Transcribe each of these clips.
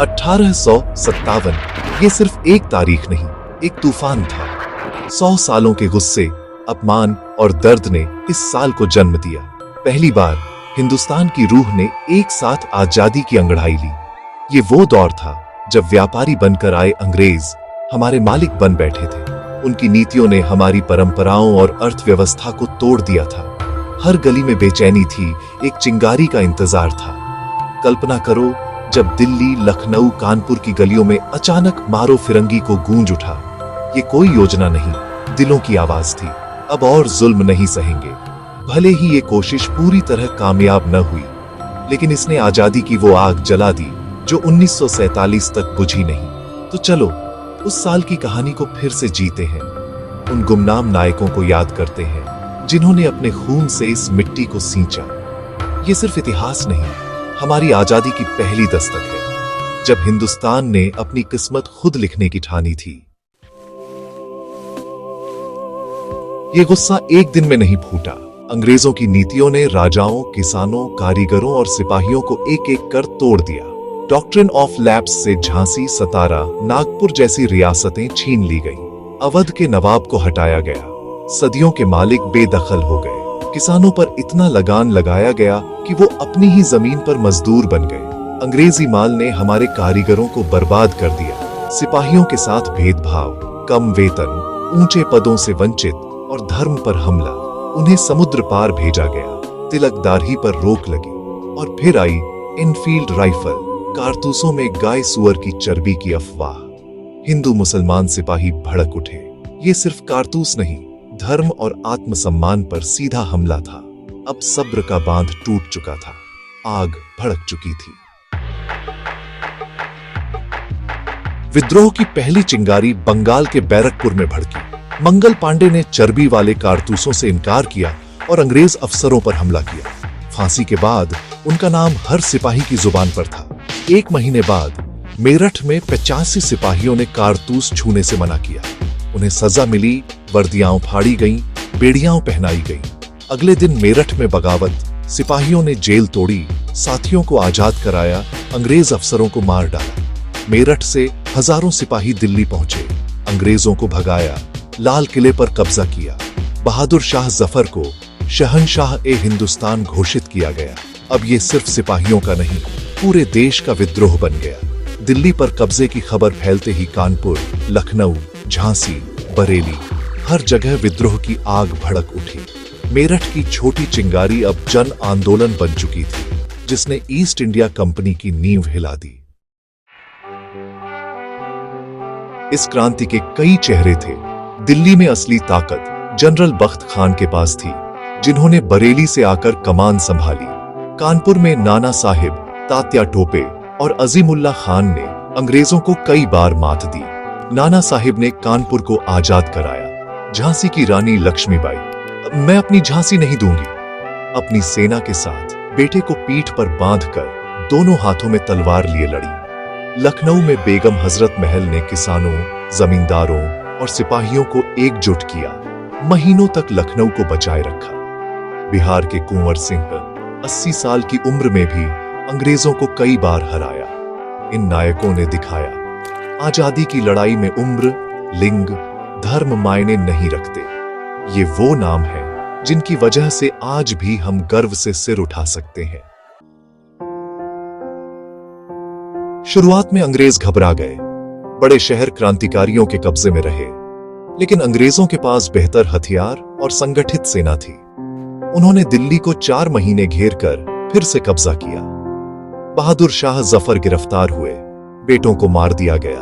1857 ये सिर्फ एक तारीख नहीं, एक तूफान था। 100 सालों के गुस्से, अपमान और दर्द ने इस साल को जन्म दिया। पहली बार हिंदुस्तान की रूह ने एक साथ आजादी की अंगड़ाई ली। ये वो दौर था जब व्यापारी बनकर आए अंग्रेज हमारे मालिक बन बैठे थे। उनकी नीतियों ने हमारी परंपराओं और अर्थव्यवस्था को तोड़ दिया था। हर गली में बेचैनी थी, एक चिंगारी का इंतजार था। कल्पना करो जब दिल्ली, लखनऊ, कानपुर की गलियों में अचानक मारो फिरंगी को गूंज उठा। ये कोई योजना नहीं, दिलों की आवाज थी। अब और जुल्म नहीं सहेंगे। भले ही ये कोशिश पूरी तरह कामयाब न हुई, लेकिन इसने आजादी की वो आग जला दी जो 1947 तक बुझी नहीं। तो चलो उस साल की कहानी को फिर से जीते हैं, उन गुमनाम नायकों को याद करते हैं जिन्होंने अपने खून से इस मिट्टी को सींचा। ये सिर्फ इतिहास नहीं, हमारी आजादी की पहली दस्तक है, जब हिंदुस्तान ने अपनी किस्मत खुद लिखने की ठानी थी। ये गुस्सा एक दिन में नहीं फूटा। अंग्रेजों की नीतियों ने राजाओं, किसानों, कारीगरों और सिपाहियों को एक एक कर तोड़ दिया। डॉक्ट्रिन ऑफ लैप्स से झांसी, सतारा, नागपुर जैसी रियासतें छीन ली गईं। अवध के नवाब को हटाया गया। सदियों के मालिक बेदखल हो गए। किसानों पर इतना लगान लगाया गया कि वो अपनी ही जमीन पर मजदूर बन गए। अंग्रेजी माल ने हमारे कारीगरों को बर्बाद कर दिया। सिपाहियों के साथ भेदभाव, कम वेतन, ऊंचे पदों से वंचित और धर्म पर हमला। उन्हें समुद्र पार भेजा गया। तिलकदारी पर रोक लगी और फिर आई इनफील्ड राइफल, कारतूसों में गाय सुअर की चर्बी की अफवाह। हिंदू मुसलमान सिपाही भड़क उठे। ये सिर्फ कारतूस नहीं, धर्म और आत्मसम्मान पर सीधा हमला था। अब सब्र का बांध टूट चुका था, आग भड़क चुकी थी। विद्रोह की पहली चिंगारी बंगाल के बैरकपुर में भड़की। मंगल पांडे ने चर्बी वाले कारतूसों से इनकार किया और अंग्रेज अफसरों पर हमला किया। फांसी के बाद उनका नाम हर सिपाही की जुबान पर था। 1 महीने बाद मेरठ में 85 सिपाहियों ने कारतूस छूने से मना किया। उन्हें सजा मिली, वर्दियां फाड़ी गईं, बेड़ियां पहनाई गईं। अगले दिन मेरठ में बगावत, सिपाहियों ने जेल तोड़ी, साथियों को आजाद कराया, अंग्रेज अफसरों को मार डाला। मेरठ से हजारों सिपाही दिल्ली पहुंचे, अंग्रेजों को भगाया, लाल किले पर कब्जा किया। बहादुर शाह जफर को शहंशाह ए हिंदुस्तान घोषित किया गया। अब ये सिर्फ सिपाहियों का नहीं, पूरे देश का विद्रोह बन गया। दिल्ली पर कब्जे की खबर फैलते ही कानपुर, लखनऊ, झांसी, बरेली, हर जगह विद्रोह की आग भड़क उठी। मेरठ की छोटी चिंगारी अब जन आंदोलन बन चुकी थी, जिसने ईस्ट इंडिया कंपनी की नींव हिला दी। इस क्रांति के कई चेहरे थे। दिल्ली में असली ताकत जनरल बख्त खान के पास थी, जिन्होंने बरेली से आकर कमान संभाली। कानपुर में नाना साहिब, तात्या टोपे और अजीमुल्ला खान ने अंग्रेजों को कई बार मात दी। नाना साहिब ने कानपुर को आजाद कराया। झांसी की रानी लक्ष्मीबाई, मैं अपनी झांसी नहीं दूंगी, अपनी सेना के साथ बेटे को पीठ पर बांधकर दोनों हाथों में तलवार लिए लड़ी। लखनऊ में बेगम हजरत महल ने किसानों, जमींदारों और सिपाहियों को एकजुट किया। महीनों तक लखनऊ को बचाए रखा। बिहार के कुंवर सिंह 80 साल की उम्र में भी अंग्रेजों को कई बार हराया। इन नायकों ने दिखाया, आजादी की लड़ाई में उम्र, लिंग, धर्म मायने नहीं रखते। ये वो नाम है जिनकी वजह से आज भी हम गर्व से सिर उठा सकते हैं। शुरुआत में अंग्रेज घबरा गए। बड़े शहर क्रांतिकारियों के कब्जे में रहे, लेकिन अंग्रेजों के पास बेहतर हथियार और संगठित सेना थी। उन्होंने दिल्ली को 4 महीने घेरकर फिर से कब्जा किया। बहादुर शाह जफर गिरफ्तार हुए, बेटों को मार दिया गया,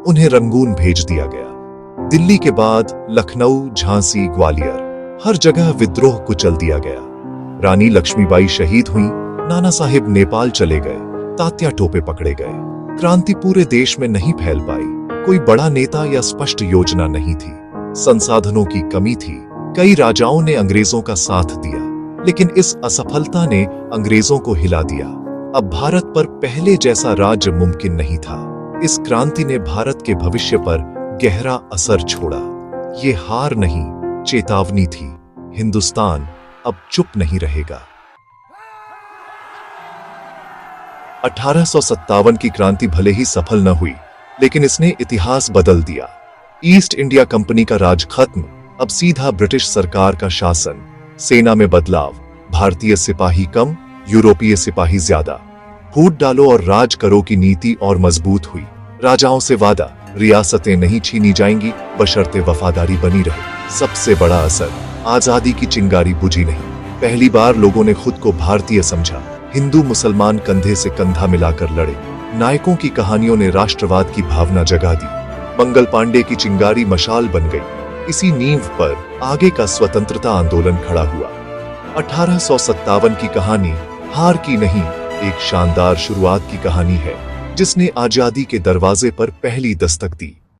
उन्हें रंगून भेज दिया गया। दिल्ली के बाद लखनऊ, झांसी, ग्वालियर, हर जगह विद्रोह कुचल दिया गया। रानी लक्ष्मीबाई शहीद हुई, नाना साहिब नेपाल चले गए, तात्या टोपे पकड़े गए। क्रांति पूरे देश में नहीं फैल पाई। कोई बड़ा नेता या स्पष्ट योजना नहीं थी। संसाधनों की कमी थी। कई राजाओं ने अंग्रेजों का साथ दिया, लेकिन इस असफलता ने अंग्रेजों को हिला दिया। अब भारत पर पहले जैसा राज्य मुमकिन नहीं था। इस क्रांति ने भारत के भविष्य पर गहरा असर छोड़ा। ये हार नहीं, चेतावनी थी। हिंदुस्तान अब चुप नहीं रहेगा। 1857 की क्रांति भले ही सफल न हुई, लेकिन इसने इतिहास बदल दिया। ईस्ट इंडिया कंपनी का राज खत्म, अब सीधा ब्रिटिश सरकार का शासन। सेना में बदलाव, भारतीय सिपाही कम, यूरोपीय सिपाही ज्यादा। फूट डालो और राज करो की नीति और मजबूत हुई। राजाओं से वादा, रियासतें नहीं छीनी जाएंगी बशर्ते वफादारी बनी रहे। सबसे बड़ा असर, आजादी की चिंगारी बुझी नहीं। पहली बार लोगों ने खुद को भारतीय समझा। हिंदू मुसलमान कंधे से कंधा मिलाकर लड़े। नायकों की कहानियों ने राष्ट्रवाद की भावना जगा दी। मंगल पांडे की चिंगारी मशाल बन गई। इसी नींव पर आगे का स्वतंत्रता आंदोलन खड़ा हुआ। 1857 की कहानी हार की नहीं, एक शानदार शुरुआत की कहानी है, जिसने आजादी के दरवाजे पर पहली दस्तक दी।